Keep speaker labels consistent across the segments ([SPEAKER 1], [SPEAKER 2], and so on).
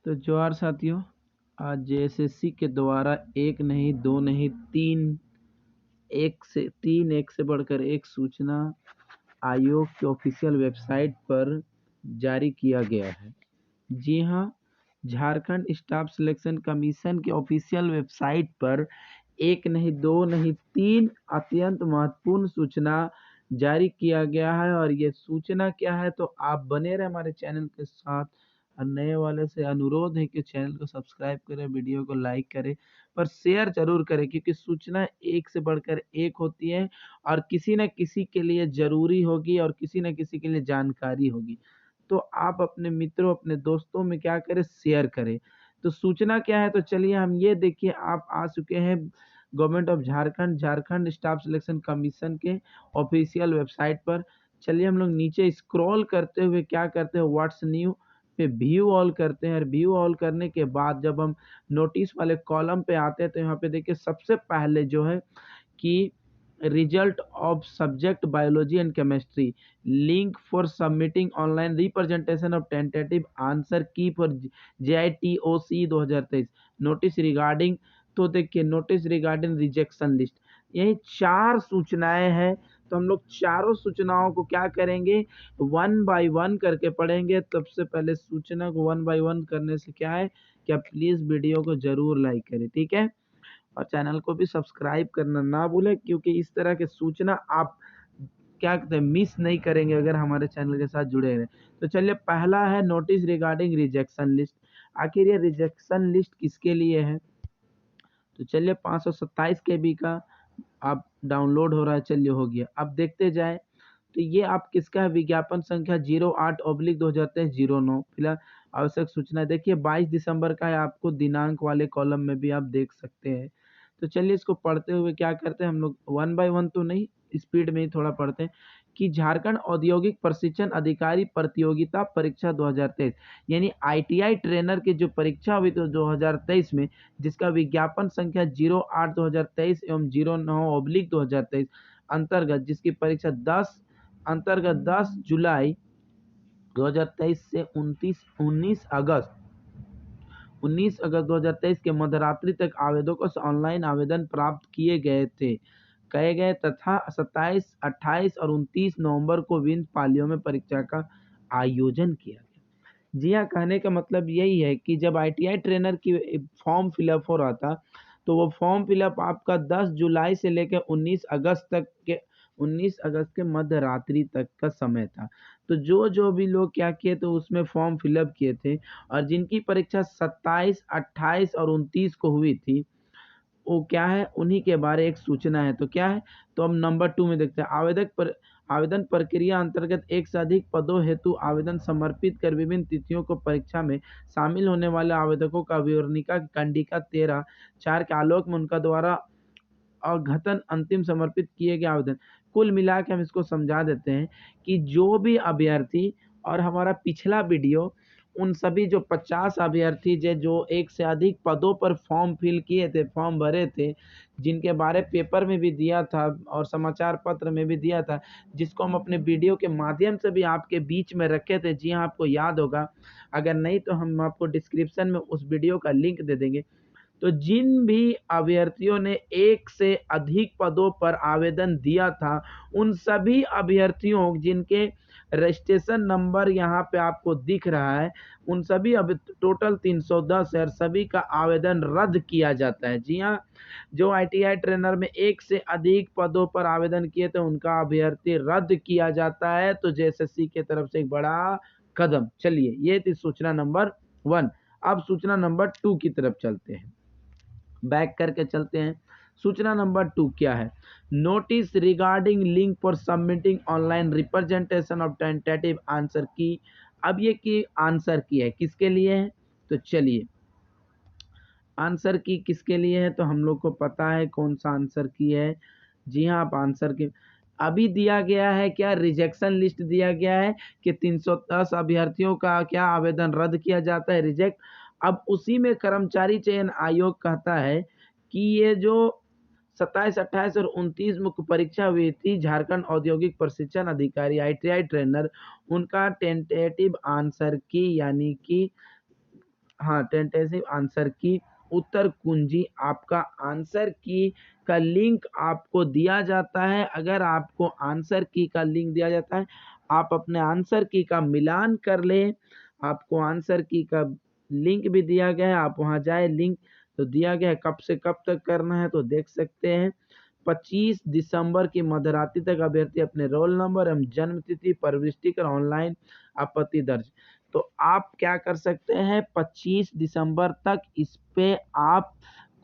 [SPEAKER 1] तो जोहार साथियों, आज जेएसएससी के द्वारा एक नहीं दो नहीं एक से बढ़कर एक सूचना आयोग के ऑफिशियल वेबसाइट पर जारी किया गया है। जी हाँ, झारखंड स्टाफ सिलेक्शन कमीशन के ऑफिशियल वेबसाइट पर एक नहीं दो नहीं तीन अत्यंत महत्वपूर्ण सूचना जारी किया गया है। और ये सूचना क्या है, तो आप बने रहे हमारे चैनल के साथ। और नए वाले से अनुरोध है कि चैनल को सब्सक्राइब करें, वीडियो को लाइक करें, पर शेयर जरूर करें, क्योंकि सूचना एक से बढ़कर एक होती है और किसी न किसी के लिए जरूरी होगी और किसी न किसी के लिए जानकारी होगी। तो आप अपने मित्रों, अपने दोस्तों में क्या करें, शेयर करें। तो सूचना क्या है, तो चलिए हम ये देखिए, आप आ चुके हैं government of Jharkhand staff selection commission के ऑफिशियल वेबसाइट पर। चलिए हम लोग नीचे स्क्रॉल करते हुए क्या करते हैं, व्हाट्स न्यू पे व्यू ऑल करते हैं। और व्यू ऑल करने के बाद जब हम नोटिस वाले कॉलम पे आते हैं, तो यहाँ पे देखिए सबसे पहले जो है कि result of subject biology and chemistry, link for submitting online representation of tentative answer की फॉर JITOC 2023, नोटिस रिगार्डिंग। तो देखिए नोटिस रिगार्डिंग रिजेक्शन लिस्ट, यही 4 सूचनाएं हैं। तो हम लोग चारों सूचनाओं को क्या करेंगे, वन बाय वन करके पढ़ेंगे। सबसे पहले सूचना को वन बाय वन करने से क्या है कि आप प्लीज वीडियो को जरूर लाइक करें, ठीक है। और चैनल को भी सब्सक्राइब करना ना भूलें, क्योंकि इस तरह के सूचना आप क्या कहते हैं, मिस नहीं करेंगे अगर हमारे चैनल के साथ जुड़े रहे। तो चलिए, पहला है नोटिस रिगार्डिंग रिजेक्शन लिस्ट। आखिर ये रिजेक्शन लिस्ट किसके लिए है, तो चलिए 527 KB का आप डाउनलोड हो रहा है, चलिए हो गया। अब देखते जाए, तो ये आप किसका है, विज्ञापन संख्या 08/2023-09। फिलहाल आवश्यक सूचना देखिए 22 दिसंबर का है, आपको दिनांक वाले कॉलम में भी आप देख सकते हैं। तो चलिए इसको पढ़ते हुए क्या करते हैं हम लोग, वन बाय वन तो नहीं, स्पीड में ही थोड़ा पढ़ते हैं। कि झारखंड औद्योगिक प्रशिक्षण अधिकारी प्रतियोगिता परीक्षा 2023, यानी ITI ट्रेनर की जो परीक्षा हुई थी 2023 में, जिसका विज्ञापन संख्या 08/2023 एवं 09/2023 अंतर्गत, जिसकी परीक्षा 10 जुलाई 2023 से 19 अगस्त 2023 के मध्यरात्रि तक आवेदकों से ऑनलाइन आवेदन प्राप्त किए गए तथा 27, 28 और 29 नवंबर को विभिन्न पालियों में परीक्षा का आयोजन किया गया। जी हाँ, कहने का मतलब यही है कि जब ITI ट्रेनर की फॉर्म फिलअप हो रहा था, तो वो फॉर्म फिलअप आपका 10 जुलाई से लेकर 19 अगस्त के मध्य रात्रि तक का समय था। तो जो जो भी लोग क्या किए, तो उसमें फॉर्म फिलअप किए थे, और जिनकी परीक्षा 27, 28 और 29 को हुई थी, वो क्या है, उन्हीं के बारे एक सूचना है। तो क्या है, तो हम नंबर 2 में देखते हैं, आवेदन प्रक्रिया अंतर्गत एक से अधिक पदों हेतु आवेदन समर्पित कर विभिन्न तिथियों को परीक्षा में शामिल होने वाले आवेदकों का विवरणिका कंडिका 13/4 के आलोक में उनका द्वारा अघतन अंतिम समर्पित किए गए आवेदन। कुल मिला के हम इसको समझा देते हैं कि जो भी अभ्यर्थी, और हमारा पिछला वीडियो उन सभी जो 50 अभ्यर्थी जो एक से अधिक पदों पर फॉर्म फिल किए थे, फॉर्म भरे थे, जिनके बारे पेपर में भी दिया था और समाचार पत्र में भी दिया था, जिसको हम अपने वीडियो के माध्यम से भी आपके बीच में रखे थे। जी हाँ, आपको याद होगा, अगर नहीं तो हम आपको डिस्क्रिप्शन में उस वीडियो का लिंक दे देंगे। तो जिन भी अभ्यर्थियों ने एक से अधिक पदों पर आवेदन दिया था, उन सभी अभ्यर्थियों जिनके रजिस्ट्रेशन नंबर यहाँ पे आपको दिख रहा है, उन सभी अब टोटल 310 है, और सभी का आवेदन रद्द किया जाता है। जी हाँ, जो ITI ट्रेनर में एक से अधिक पदों पर आवेदन किए थे, उनका अभ्यर्थी रद्द किया जाता है। तो JSSC की तरफ से एक बड़ा कदम। चलिए, ये थी सूचना नंबर 1। अब सूचना नंबर 2 की तरफ चलते हैं, बैक करके चलते हैं। सूचना नंबर 2 क्या है, notice regarding link for submitting online representation of tentative answer की। अब ये की आंसर की है, किसके लिए है, तो चलिए आंसर की किसके लिए है, तो हम लोग को पता है कौन सा आंसर की है। जी हाँ, आप आंसर की अभी दिया गया है क्या, रिजेक्शन लिस्ट दिया गया है कि 310 अभ्यर्थियों का क्या आवेदन रद्द किया जाता है, रिजेक्ट। अब उसी में कर्मचारी चयन आयोग कहता है कि ये जो 27, 28 और 29 मुख्य परीक्षा हुई थी, झारखंड औद्योगिक प्रशिक्षण अधिकारी ITI ट्रेनर, उनका टेंटेटिव आंसर की यानी कि हाँ, टेंटेटिव आंसर की उत्तर कुंजी आपका आंसर की का लिंक आपको दिया जाता है। अगर आपको आंसर की का लिंक दिया जाता है, आप अपने आंसर की का मिलान कर लें। आपको आंसर की का लिंक भी दिया गया है, आप वहाँ जाए, लिंक तो दिया गया है, कब से कब तक करना है तो देख सकते हैं। 25 दिसंबर की मध्यरात्रि तक अभ्यर्थी अपने रोल नंबर एवं जन्म तिथि प्रविष्टि कर ऑनलाइन आपत्ति दर्ज। तो आप क्या कर सकते हैं, 25 दिसंबर तक इस पे आप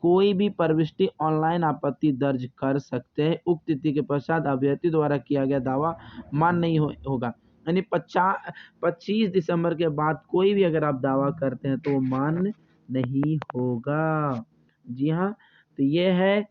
[SPEAKER 1] कोई भी प्रविष्टि ऑनलाइन आपत्ति दर्ज कर सकते हैं। उक्त तिथि के पश्चात अभ्यर्थी द्वारा किया गया दावा मान्य नहीं होगा। यानी 25 दिसंबर के बाद कोई भी अगर आप दावा करते हैं तो वो मान्य नहीं होगा। जी हाँ, तो ये है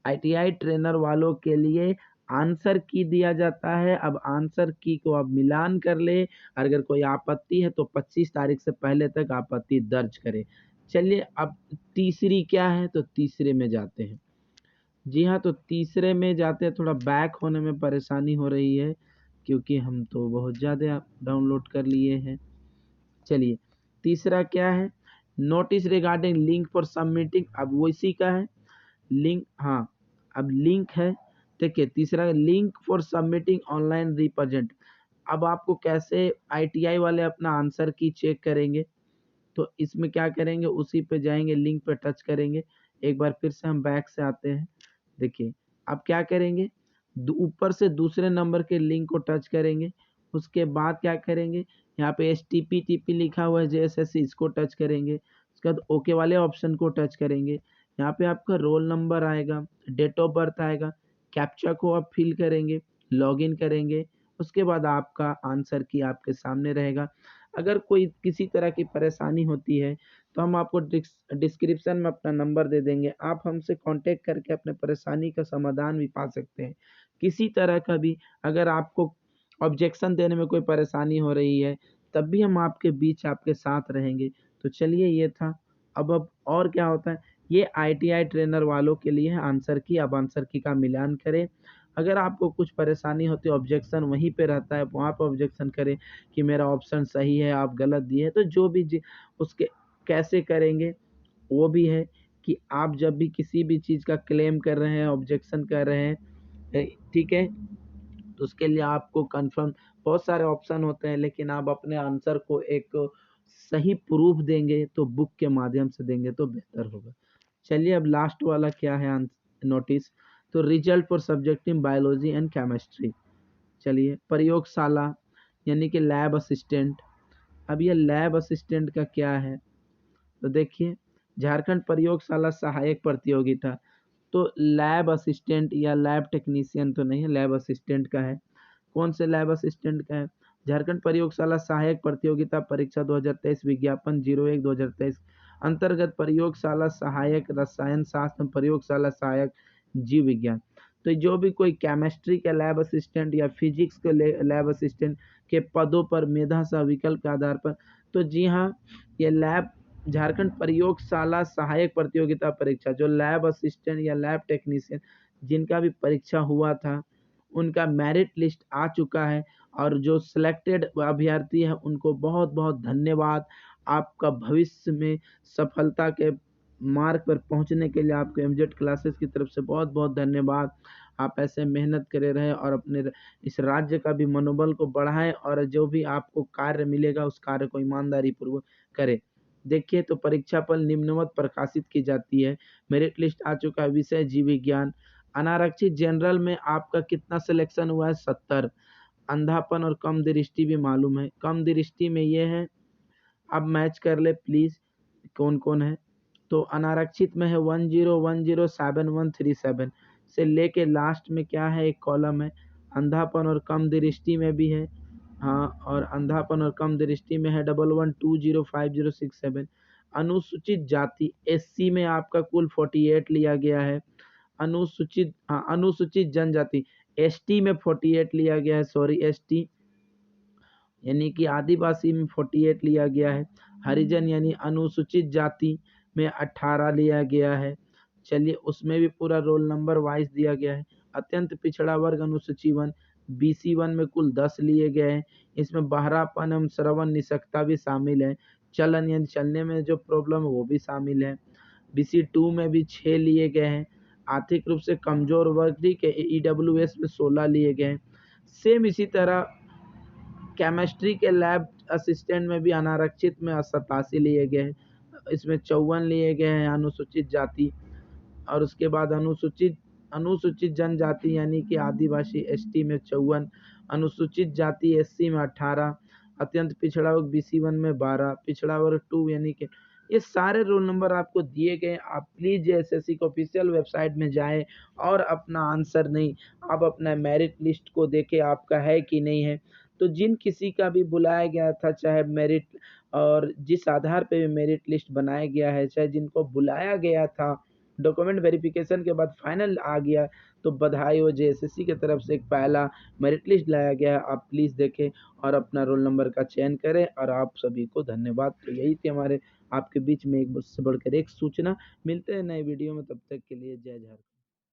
[SPEAKER 1] आईटीआई ट्रेनर वालों के लिए आंसर की दिया जाता है। अब आंसर की को आप मिलान कर ले, अगर कोई आपत्ति है तो 25 तारीख से पहले तक आपत्ति दर्ज करें। चलिए अब तीसरी क्या है, तो तीसरे में जाते हैं। जी हाँ, तो तीसरे में जाते हैं। थोड़ा बैक होने में परेशानी हो रही है क्योंकि हम तो बहुत ज़्यादा डाउनलोड कर लिए हैं। चलिए तीसरा क्या है, notice regarding link for submitting. अब वो इसी का है लिंक। हाँ, अब लिंक है। देखिए तीसरा, link for submitting online represent. अब आपको कैसे आईटीआई वाले अपना आंसर की चेक करेंगे, तो इसमें क्या करेंगे, उसी पे जाएंगे, लिंक पे टच करेंगे। एक बार फिर से हम बैक से आते हैं। देखिए अब क्या करेंगे, ऊपर से दूसरे नंबर के लिंक को टच करेंगे। उसके बाद क्या करेंगे, यहाँ पे HTTP लिखा हुआ है JSSC, इसको टच करेंगे। उसके बाद ओके वाले ऑप्शन को टच करेंगे। यहाँ पे आपका रोल नंबर आएगा, डेट ऑफ बर्थ आएगा, कैप्चा को आप फिल करेंगे, लॉगिन करेंगे। उसके बाद आपका आंसर की आपके सामने रहेगा। अगर कोई किसी तरह की परेशानी होती है तो हम आपको डिस्क्रिप्शन में अपना नंबर दे देंगे, आप हमसे कांटेक्ट करके अपने परेशानी का समाधान भी पा सकते हैं। किसी तरह का भी अगर आपको ऑब्जेक्शन देने में कोई परेशानी हो रही है, तब भी हम आपके बीच आपके साथ रहेंगे। तो चलिए ये था। अब और क्या होता है, ये आईटीआई ट्रेनर वालों के लिए है आंसर की। अब आंसर की का मिलान करें। अगर आपको कुछ परेशानी होती है, ऑब्जेक्शन वहीं पे रहता है, वहाँ पर ऑब्जेक्शन करें कि मेरा ऑप्शन सही है, आप गलत दिए, तो जो भी उसके कैसे करेंगे वो भी है कि आप जब भी किसी भी चीज़ का क्लेम कर रहे हैं, ऑब्जेक्शन कर रहे हैं, ठीक है, तो उसके लिए आपको कंफर्म बहुत सारे ऑप्शन होते हैं, लेकिन आप अपने आंसर को एक सही प्रूफ देंगे तो बुक के माध्यम से देंगे तो बेहतर होगा। चलिए अब लास्ट वाला क्या है नोटिस, तो result for subject in biology and chemistry. चलिए प्रयोगशाला यानी कि लैब असिस्टेंट। अब ये लैब असिस्टेंट का क्या है, तो देखिए झारखंड प्रयोगशाला सहायक प्रतियोगिता, तो लैब असिस्टेंट या लैब टेक्नीशियन तो नहीं है, लैब असिस्टेंट का है। कौन से लैब असिस्टेंट का है, झारखंड प्रयोगशाला सहायक प्रतियोगिता परीक्षा 2023 विज्ञापन 01/2023 अंतर्गत प्रयोगशाला सहायक रसायन शास्त्र, प्रयोगशाला सहायक जीव विज्ञान। तो जो भी कोई केमिस्ट्री के लैब असिस्टेंट या फिजिक्स के लैब असिस्टेंट के पदों पर मेधा सह विकल्प के आधार पर, तो जी हाँ, ये लैब झारखंड प्रयोगशाला सहायक प्रतियोगिता परीक्षा, जो लैब असिस्टेंट या लैब टेक्नीशियन जिनका भी परीक्षा हुआ था, उनका मेरिट लिस्ट आ चुका है। और जो सिलेक्टेड अभ्यर्थी हैं उनको बहुत बहुत धन्यवाद। आपका भविष्य में सफलता के मार्ग पर पहुंचने के लिए आपको एमजेड क्लासेस की तरफ से बहुत बहुत धन्यवाद। आप ऐसे मेहनत करे रहें और अपने इस राज्य का भी मनोबल को बढ़ाएं, और जो भी आपको कार्य मिलेगा उस कार्य को ईमानदारी पूर्वक करें। देखिए तो परीक्षा फल निम्नवत प्रकाशित की जाती है। मेरिट लिस्ट आ चुका है, विषय जीव विज्ञान। अनारक्षित जनरल में आपका कितना सिलेक्शन हुआ है, 70। अंधापन और कम दृष्टि भी मालूम है, कम दृष्टि में ये है, अब मैच कर ले प्लीज कौन कौन है। तो अनारक्षित में है 10107137 से लेके लास्ट में क्या है, एक कॉलम है। अंधापन और कम दृष्टि में भी है, हाँ, और अंधापन और कम दृष्टि में है 11205067। अनुसूचित जाति SC में आपका कुल 48 लिया गया है। अनुसूचित जनजाति ST में 48 लिया गया है, सॉरी ST यानी कि आदिवासी में 48 लिया गया है। हरिजन यानी अनुसूचित जाति में 18 लिया गया है। चलिए उसमें भी पूरा रोल नंबर वाइज दिया गया है। अत्यंत पिछड़ा वर्ग अनुसूची 1 BC1 में कुल 10 लिए गए हैं। इसमें बहरापन एवं श्रवण निषक्ता भी शामिल है। चलन यानी चलने में जो प्रॉब्लम है वो भी शामिल है। BC2 में भी 6 लिए गए हैं। आर्थिक रूप से कमजोर वर्ग के EWS में 16 लिए गए हैं। सेम इसी तरह केमिस्ट्री के लैब असिस्टेंट में भी अनारक्षित में 87 लिए गए हैं। इसमें 54 लिए गए हैं अनुसूचित जाति, और उसके बाद अनुसूचित जनजाति यानी कि आदिवासी ST में 54, अनुसूचित जाति SC में 18, अत्यंत पिछड़ा वर्ग BC1 में 12, पिछड़ा वर्ग 2 यानी कि ये सारे रोल नंबर आपको दिए गए। आप प्लीज SSC के ऑफिशियल वेबसाइट में जाएं और अपना आंसर नहीं, आप अपना मेरिट लिस्ट को देखें आपका है कि नहीं है। तो जिन किसी का भी बुलाया गया था, चाहे मेरिट और जिस आधार पे भी मेरिट लिस्ट बनाया गया है, चाहे जिनको बुलाया गया था, डॉक्यूमेंट वेरिफिकेशन के बाद फाइनल आ गया, तो बधाई हो, JSSC की तरफ से एक पहला मेरिट लिस्ट लाया गया है। आप प्लीज़ देखें और अपना रोल नंबर का चयन करें। और आप सभी को धन्यवाद। तो यही थी हमारे आपके बीच में एक से बढ़कर एक सूचना। मिलते हैं नए वीडियो में, तब तक के लिए जय झारखंड।